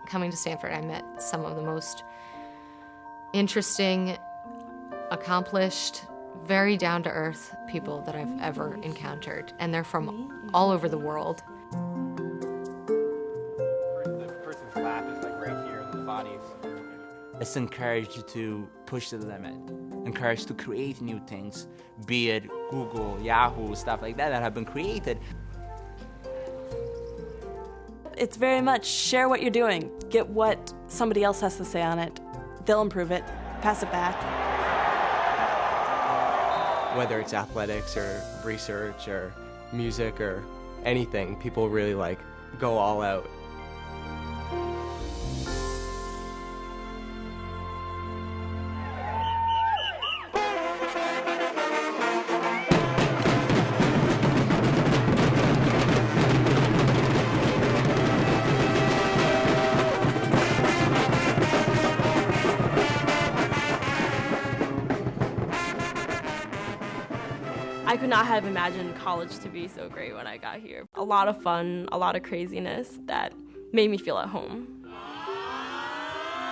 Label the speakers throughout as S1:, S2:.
S1: Coming to Stanford, I met some of the most interesting, accomplished, very down-to-earth people that I've ever encountered, and they're from all over the world.
S2: The person's lap is like right here, and the body's...
S3: It's encouraged to push the limit, encouraged to create new things, be it Google, Yahoo, stuff like that have been created.
S4: It's very much share what you're doing, get what somebody else has to say on it, they'll improve it, pass it back.
S5: Whether it's athletics or research or music or anything, people really like go all out.
S4: I could not have imagined college to be so great when I got here. A lot of fun, a lot of craziness that made me feel at home.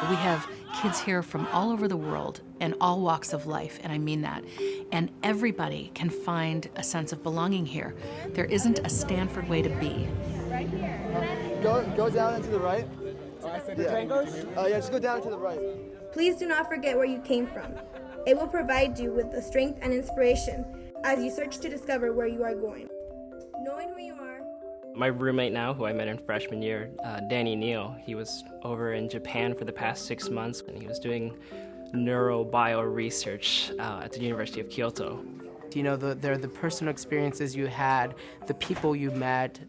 S6: We have kids here from all over the world and all walks of life, and I mean that. And everybody can find a sense of belonging here. There isn't a Stanford way to be.
S7: Right here. Go down and to the right.
S2: Oh, I said the train goes?
S7: Yeah, just go down to the right.
S8: Please do not forget where you came from. It will provide you with the strength and inspiration as you search to discover where you are going. Knowing who you are.
S9: My roommate now, who I met in freshman year, Danny Neal, he was over in Japan for the past 6 months, and he was doing neurobio research at the University of Kyoto.
S10: You know, they're the personal experiences you had, the people you met,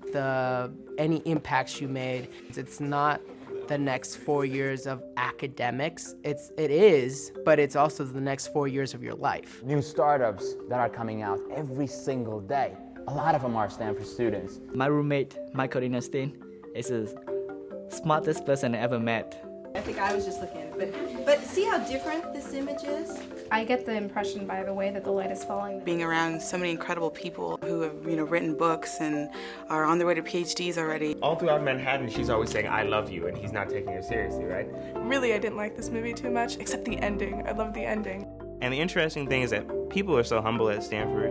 S10: any impacts you made. It's not the next 4 years of academics. It is, but it's also the next 4 years of your life.
S11: New startups that are coming out every single day. A lot of them are Stanford students.
S12: My roommate, Michael Dinnerstein, is the smartest person I ever met.
S13: I think I was just looking at it, but see how different this image is?
S14: I get the impression by the way that the light is falling.
S15: Being around so many incredible people who have, written books and are on their way to PhDs already.
S2: All throughout Manhattan, she's always saying, I love you, and he's not taking her seriously, right?
S16: Really, I didn't like this movie too much, except the ending. I love the ending.
S17: And the interesting thing is that people are so humble at Stanford.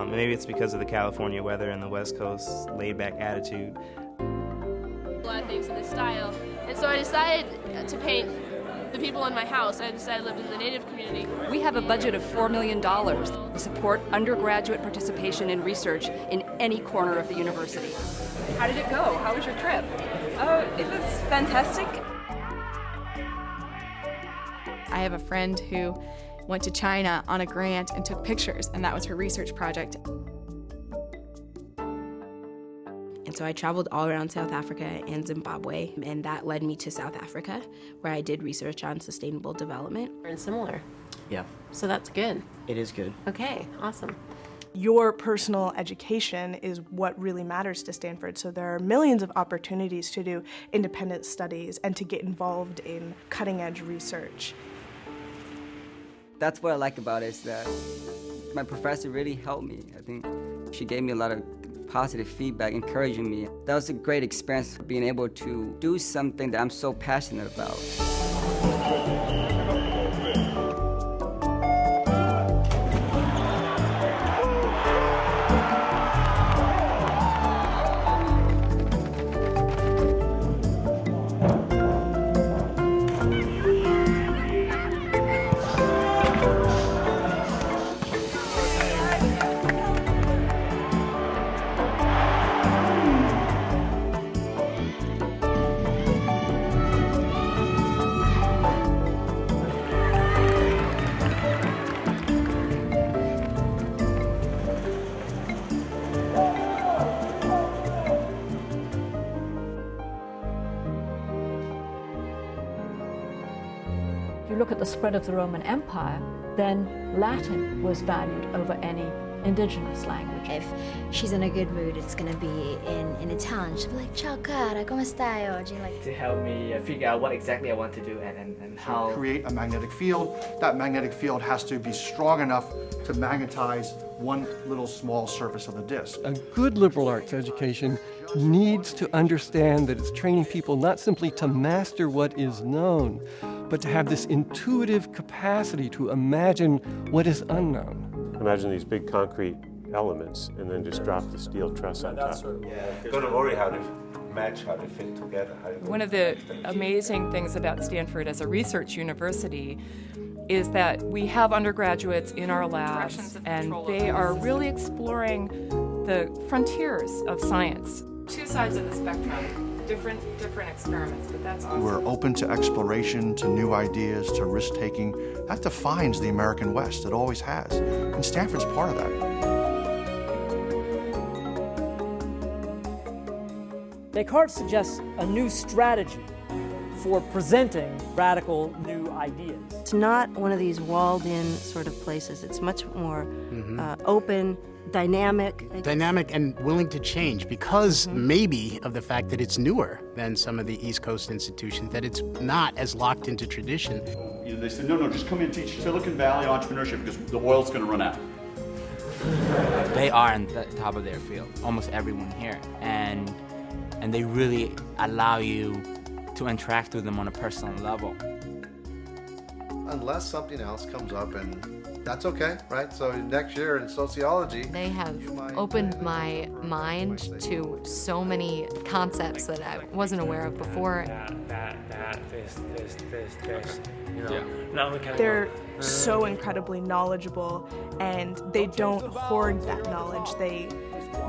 S17: Maybe it's because of the California weather and the West Coast laid-back attitude.
S18: A lot of things in this style. And so I decided to paint the people in my house. I decided I lived in the Native community.
S19: We have a budget of $4 million to support undergraduate participation in research in any corner of the university. How did it go? How was your trip?
S20: Oh, it was fantastic.
S7: I have a friend who went to China on a grant and took pictures, and that was her research project.
S4: And so I traveled all around South Africa and Zimbabwe, and that led me to South Africa, where I did research on sustainable development.
S5: And similar.
S12: Yeah.
S5: So that's good.
S12: It is good.
S5: Okay, awesome.
S16: Your personal education is what really matters to Stanford, so there are millions of opportunities to do independent studies and to get involved in cutting-edge research.
S6: That's what I like about it, is that my professor really helped me. I think she gave me a lot of positive feedback, encouraging me. That was a great experience, being able to do something that I'm so passionate about.
S3: you look at the spread of the Roman Empire, then Latin was valued over any indigenous language.
S19: If she's in a good mood, it's going to be in Italian. She'll be like, ciao cara, come stai oggi? Like,
S12: to help me figure out what exactly I want to do and how.
S14: Create a magnetic field. That magnetic field has to be strong enough to
S21: to magnetize one little small surface of the disc.
S22: A good liberal arts education needs to understand that it's training people not simply to master what is known, but to have this intuitive capacity to imagine what is unknown.
S23: Imagine these big concrete elements and then just drop the steel truss on top.
S24: Don't worry how to match, how they fit together.
S19: One of the amazing things about Stanford as a research university is that we have undergraduates in our labs, and they are really exploring the frontiers of science. Two sides of the spectrum, different experiments, but that's awesome.
S21: We're open to exploration, to new ideas, to risk-taking. That defines the American West. It always has. And Stanford's part of that.
S25: Descartes suggests a new strategy for presenting radical new ideas.
S26: It's not one of these walled-in sort of places. It's much more open, dynamic.
S27: Dynamic and willing to change because maybe of the fact that it's newer than some of the East Coast institutions, that it's not as locked into tradition.
S28: You know, they said, no, just come in and teach Silicon Valley entrepreneurship because the oil's going to run out.
S3: They are on the top of their field, almost everyone here, and they really allow you to interact with them on a personal level.
S29: Unless something else comes up, and that's okay, right? So next year in sociology,
S1: they have opened my mind to so many concepts that I wasn't aware of before.
S30: This, you know. Now we can
S16: They're so incredibly knowledgeable, and they don't hoard that knowledge. They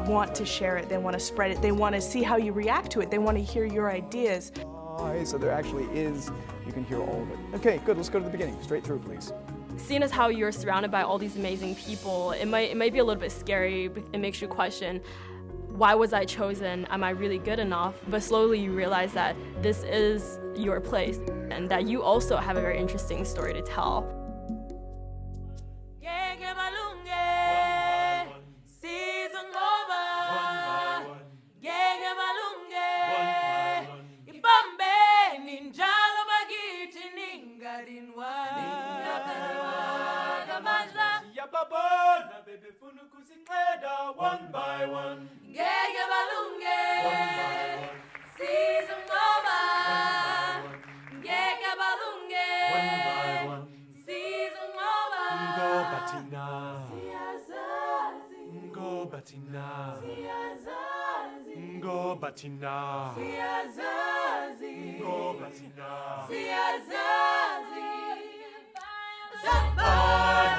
S16: want to share it, they want to spread it, they want to see how you react to it, they want to hear your ideas.
S31: So there actually is, you can hear all of it. Okay, good, let's go to the beginning. Straight through, please.
S32: Seeing as how you're surrounded by all these amazing people, it might be a little bit scary. It makes you question, why was I chosen? Am I really good enough? But slowly you realize that this is your place and that you also have a very interesting story to tell.
S30: One by one.
S33: Ngeke balunge. Sizonqoba. Ngeke balunge.
S30: One by one.
S33: Sizonqoba.
S30: Ngobathina.
S33: Siyazazi.
S30: Ngobathina.
S33: Siyazazi.
S30: Ngobathina.
S33: Siyazazi.
S30: Ngobathina.
S33: Siyazazi.
S30: Somebody